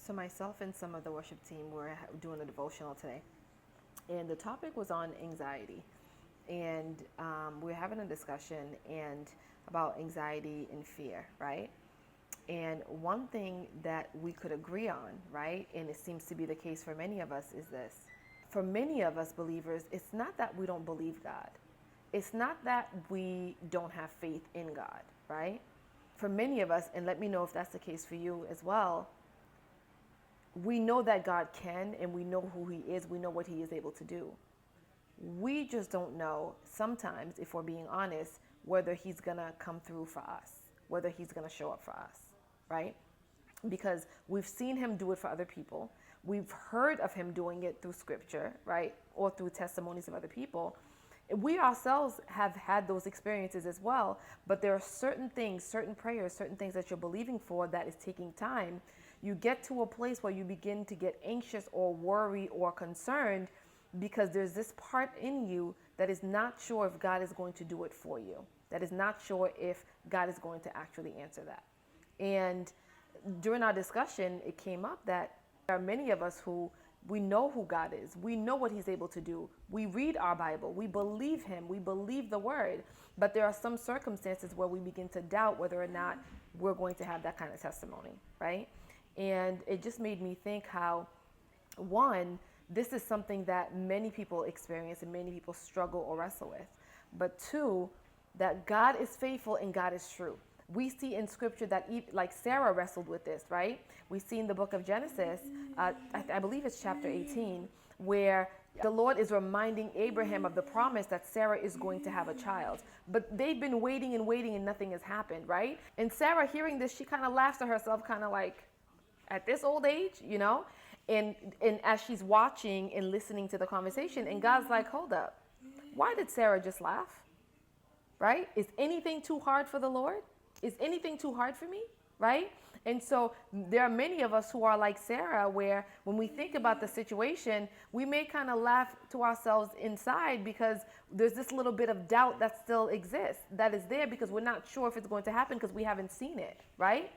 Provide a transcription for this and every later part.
So myself and some of the worship team were doing a devotional today, and the topic was on anxiety, and we were having a discussion and about anxiety and fear, right? And one thing that we could agree on, right, and it seems to be the case for many of us, is this. For many of us believers, it's not that we don't believe God. It's not that we don't have faith in God, right? For many of us, and let me know if that's the case for you as well, we know that God can, and we know who He is. We know what He is able to do. We just don't know sometimes, if we're being honest, whether He's going to come through for us, whether He's going to show up for us, right? Because we've seen Him do it for other people. We've heard of Him doing it through scripture, right? Or through testimonies of other people. We ourselves have had those experiences as well, but there are certain things, certain prayers, certain things that you're believing for that is taking time. You get to a place where you begin to get anxious or worried or concerned because there's this part in you that is not sure if God is going to do it for you, that is not sure if God is going to actually answer that. And during our discussion, it came up that there are many of us who we know who God is. We know what He's able to do. We read our Bible. We believe Him. We believe the Word. But there are some circumstances where we begin to doubt whether or not we're going to have that kind of testimony, right? And it just made me think how, one, this is something that many people experience and many people struggle or wrestle with. But two, that God is faithful and God is true. We see in scripture that like Sarah wrestled with this, right? We see in the book of Genesis, I believe it's chapter 18, where the Lord is reminding Abraham of the promise that Sarah is going to have a child. But they've been waiting and nothing has happened, right? And Sarah, hearing this, she kind of laughs to herself, kind of like, at this old age, you know? And as she's watching and listening to the conversation, and God's like, hold up, why did Sarah just laugh? Right? Is anything too hard for the Lord? Is anything too hard for me? Right? And so there are many of us who are like Sarah, where when we think about the situation, we may kind of laugh to ourselves inside because there's this little bit of doubt that still exists, that is there because we're not sure if it's going to happen because we haven't seen it, right?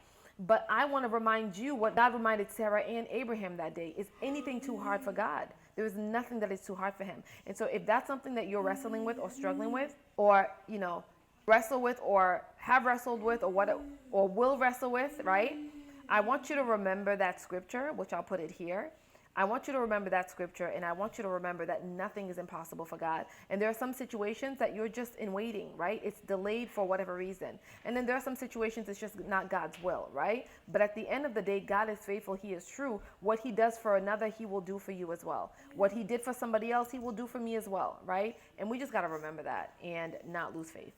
But I want to remind you what God reminded Sarah and Abraham that day. Is anything too hard for God? There is nothing that is too hard for Him. And so if that's something that you're wrestling with or struggling with, or, wrestle with or have wrestled with or will wrestle with, right? I want you to remember that scripture, which I'll put it here. I want you to remember that scripture, and I want you to remember that nothing is impossible for God. And there are some situations that you're just in waiting, right? It's delayed for whatever reason. And then there are some situations it's just not God's will, right? But at the end of the day, God is faithful. He is true. What He does for another, He will do for you as well. What He did for somebody else, He will do for me as well, right? And we just got to remember that and not lose faith.